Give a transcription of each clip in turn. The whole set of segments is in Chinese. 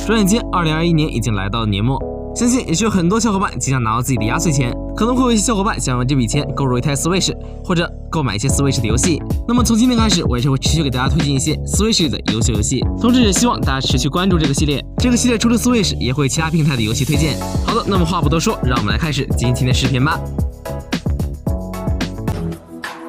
转眼间，2021年已经来到了年末，相信也是有很多小伙伴即将拿到自己的压岁钱，可能会有一些小伙伴想用这笔钱购入一台 Switch， 或者购买一些 Switch 的游戏。那么从今天开始，我也是会持续给大家推荐一些 Switch 的优秀游戏，同时也希望大家持续关注这个系列。这个系列除了 Switch， 也会有其他平台的游戏推荐。好的，那么话不多说，让我们来开始今天的视频吧。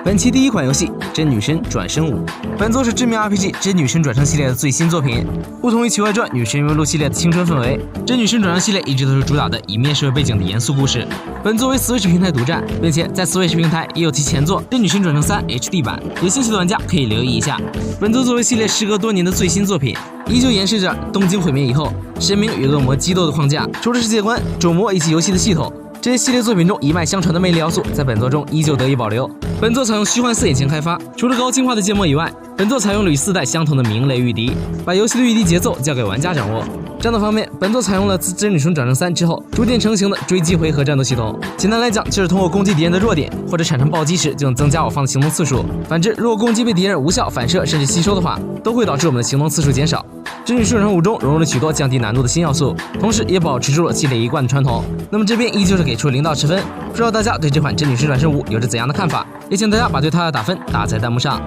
本期第一款游戏《真女神转生5》，本作是知名 RPG《真女神转生》系列的最新作品。不同于《奇外传》《女神异闻录》系列的青春氛围，《真女神转生》系列一直都是主打的以面社会背景的严肃故事。本作为 Switch 平台独占，并且在 Switch 平台也有其前作《真女神转生3 HD 版》，有兴趣的玩家可以留意一下。本作作为系列时隔多年的最新作品，依旧延续着东京毁灭以后神明与恶魔激斗的框架，除了世界观、种魔以及游戏的系统。这些系列作品中一脉相传的魅力要素，在本作中依旧得以保留。本作采用虚幻4引擎开发，除了高清化的建模以外，本作采用了与4代相同的鸣雷御敌，把游戏的御敌节奏交给玩家掌握。战斗方面，本作采用了自真女神转生3之后逐渐成型的追击回合战斗系统。简单来讲，就是通过攻击敌人的弱点或者产生暴击时，就能增加我方的行动次数。反之，如果攻击被敌人无效反射甚至吸收的话，都会导致我们的行动次数减少。真女神转生5中融入了许多降低难度的新要素，同时也保持住了系列一贯的传统。那么这边依旧是给出0到10分，不知道大家对这款真女神转生5有着怎样的看法？也请大家把对它的打分打在弹幕上。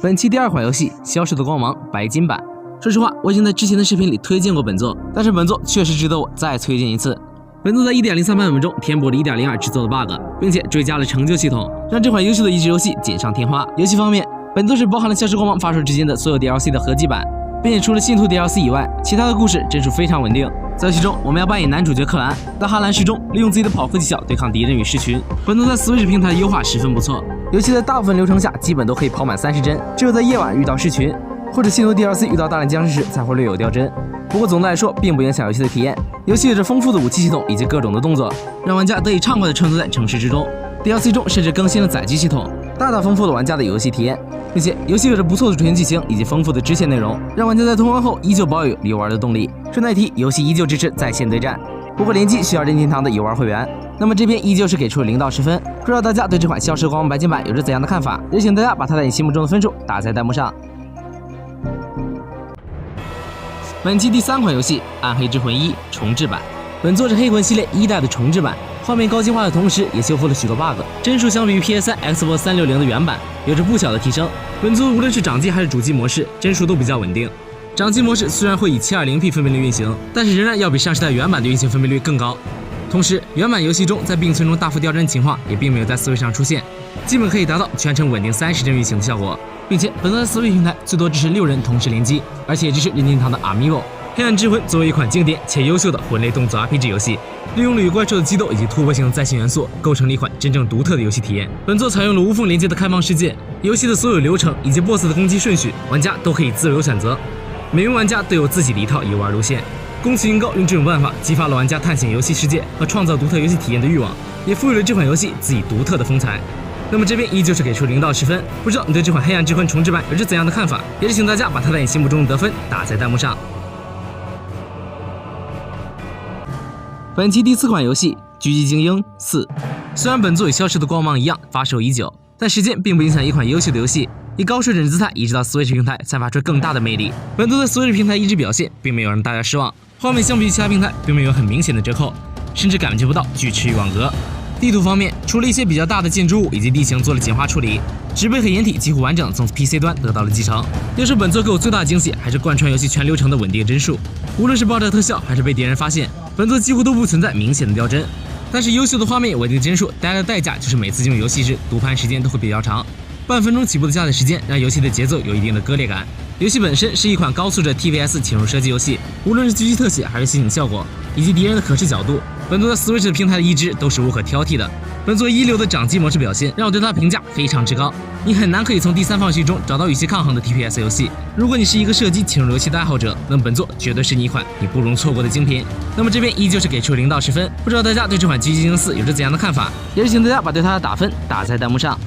本期第二款游戏《消失的光芒》白金版。说实话，我已经在之前的视频里推荐过本作，但是本作确实值得我再推荐一次。本作在 1.03 版本中填补了 1.02 制作的 bug， 并且追加了成就系统，让这款优秀的益智游戏锦上添花。游戏方面，本作是包含了《消失光芒》发售至今的所有 DLC 的合集版，并且除了信徒 DLC 以外，其他的故事帧数非常稳定。在游戏中，我们要扮演男主角克兰，在哈兰市中利用自己的跑酷技巧对抗敌人与狮群。本作在 Switch 平台的优化十分不错，游戏在大部分流程下基本都可以跑满30帧，只有在夜晚遇到狮群或者信徒 DLC 遇到大量僵尸时才会略有掉帧。不过总的来说，并不影响游戏的体验。游戏有着丰富的武器系统以及各种的动作，让玩家得以畅快地穿梭在城市之中。DLC 中甚至更新了载具系统，大大丰富了玩家的游戏体验。并且游戏有着不错的主线剧情以及丰富的支线内容，让玩家在通关后依旧保有游玩的动力。顺带一提，游戏依旧支持在线对战，不过联机需要任天堂的游玩会员。那么这边依旧是给出0到10分，不知道大家对这款《消失光芒》白金版有着怎样的看法？也请大家把它在你心目中的分数打在弹幕上。本期第3款游戏《暗黑之魂1》重制版。本作是黑魂系列1代的重制版，画面高清化的同时，也修复了许多 bug， 帧数相比于 PS3、Xbox 360的原版有着不小的提升。本作无论是掌机还是主机模式，帧数都比较稳定。掌机模式虽然会以 720P 分辨率运行，但是仍然要比上世代原版的运行分辨率更高。同时，原版游戏中在并存中大幅掉帧情况也并没有在 Switch 上出现，基本可以达到全程稳定30帧运行的效果。并且本作在 Switch 平台最多支持6人同时联机，而且支持任天堂的 Amiibo。黑暗之魂作为一款经典且优秀的魂类动作 RPG 游戏，利用了与怪兽的激斗以及突破性的在线元素，构成了一款真正独特的游戏体验。本作采用了无缝连接的开放世界，游戏的所有流程以及 BOSS 的攻击顺序，玩家都可以自由选择。每名玩家都有自己的一套游玩路线。宫崎英高用这种办法激发了玩家探险游戏世界和创造独特游戏体验的欲望，也赋予了这款游戏自己独特的风采。那么这边依旧是给出0到10分，不知道你对这款黑暗之魂重制版有着怎样的看法？也是请大家把它在你心目中的得分打在弹幕上。本期第4款游戏《狙击精英4》，虽然本作与《消失的光芒》一样发售已久，但时间并不影响一款优秀的游戏以高水准的姿态移植到 Switch 平台，散发出更大的魅力。本作在 Switch 平台一直表现并没有让大家失望，画面相比于其他平台并没有很明显的折扣，甚至感觉不到锯齿与网格。地图方面，除了一些比较大的建筑物以及地形做了简化处理，植被和掩体几乎完整从 PC 端得到了继承。要说本作给我最大的惊喜，还是贯穿游戏全流程的稳定帧数，无论是爆炸特效还是被敌人发现，本作几乎都不存在明显的掉帧。但是优秀的画面稳定帧数带来的代价就是每次进入游戏时读盘时间都会比较长，半分钟起步的加载时间让游戏的节奏有一定的割裂感。游戏本身是一款高速的 TVS 潜入射击游戏，无论是狙击特写还是新颖效果以及敌人的可视角度，本作在 Switch 的平台的移植都是无可挑剔的。本作一流的掌机模式表现让我对它的评价非常之高，你很难可以从第三方游戏中找到与其抗衡的 TPS 游戏。如果你是一个射击潜入游戏的爱好者，那么本作绝对是你一款你不容错过的精品。那么这边依旧是给出0到10分，不知道大家对这款《狙击精英4》有着怎样的看法？也是请大家把对它的打分打在弹幕上。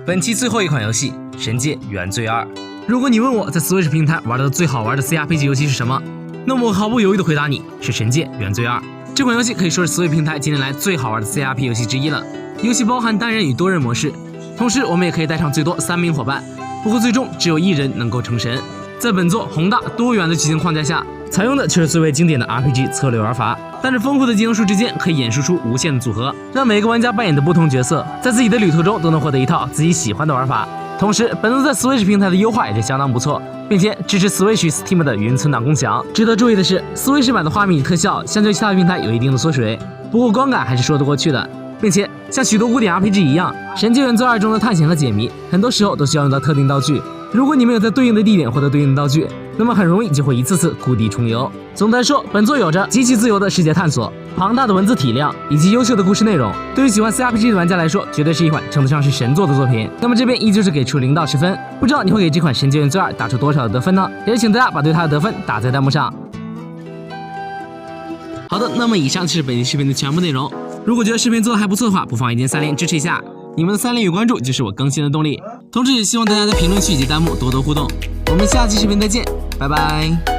本期最后一款游戏《神界原罪2》。如果你问我在 Switch 平台玩到的最好玩的 CRPG 游戏是什么，那么我毫不犹豫地回答你是《神界原罪2》。这款游戏可以说是 Switch 平台近年来最好玩的 CRPG 游戏之一了。游戏包含单人与多人模式，同时我们也可以带上最多3名伙伴。不过最终只有一人能够成神。在本作宏大多元的剧情框架下，采用的却是最为经典的 RPG 策略玩法，但是丰富的技能树之间可以演绎出无限的组合，让每个玩家扮演的不同角色，在自己的旅途中都能获得一套自己喜欢的玩法。同时，本作在 Switch 平台的优化也是相当不错，并且支持 Switch Steam 的云存档共享。值得注意的是 ，Switch 版的画面与特效相较于其他平台有一定的缩水，不过观感还是说得过去的。并且像许多古典 RPG 一样，《神经元罪2》中的探险和解谜，很多时候都需要用到特定道具。如果你没有在对应的地点获得对应的道具，那么很容易就会一次次故地重游。总的来说，本作有着极其自由的世界探索、庞大的文字体量以及优秀的故事内容，对于喜欢 CRPG 的玩家来说，绝对是一款称得上是神作的作品。那么这边依旧是给出0到10分，不知道你会给这款《神经元罪2》打出多少的得分呢？也请大家把对它的得分打在弹幕上。好的，那么以上就是本期视频的全部内容。如果觉得视频做的还不错的话，不妨一键3连支持一下。你们的3连与关注就是我更新的动力，同时也希望大家在评论区以及弹幕多多互动。我们下期视频再见，拜拜。